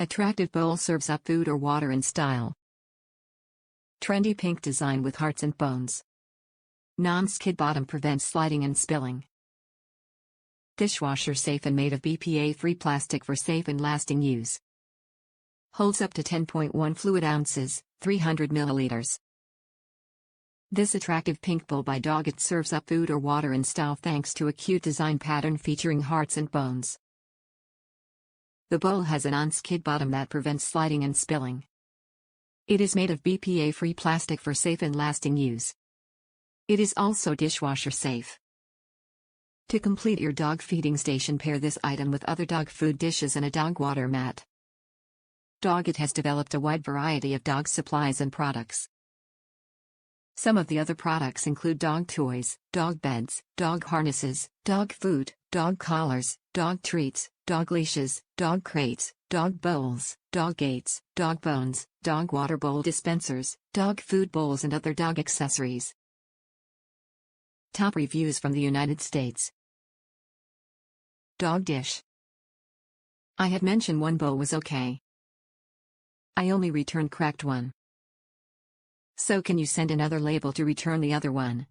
Attractive bowl serves up food or water in style. Trendy pink design with hearts and bones. Non-skid bottom prevents sliding and spilling. Dishwasher safe and made of BPA-free plastic for safe and lasting use. Holds up to 10.1 fluid ounces, 300 milliliters. This attractive pink bowl by Dogit serves up food or water in style thanks to a cute design pattern featuring hearts and bones. The bowl has a non-skid bottom that prevents sliding and spilling. It is made of BPA-free plastic for safe and lasting use. It is also dishwasher safe. To complete your dog feeding station, pair this item with other dog food dishes and a dog water mat. Dogit has developed a wide variety of dog supplies and products. Some of the other products include dog toys, dog beds, dog harnesses, dog food, dog collars, dog treats, dog leashes, dog crates, dog bowls, dog gates, dog bones, dog water bowl dispensers, dog food bowls and other dog accessories. Top reviews from the United States. Dog dish. I had mentioned one bowl was okay. I only returned cracked one. So can you send another label to return the other one?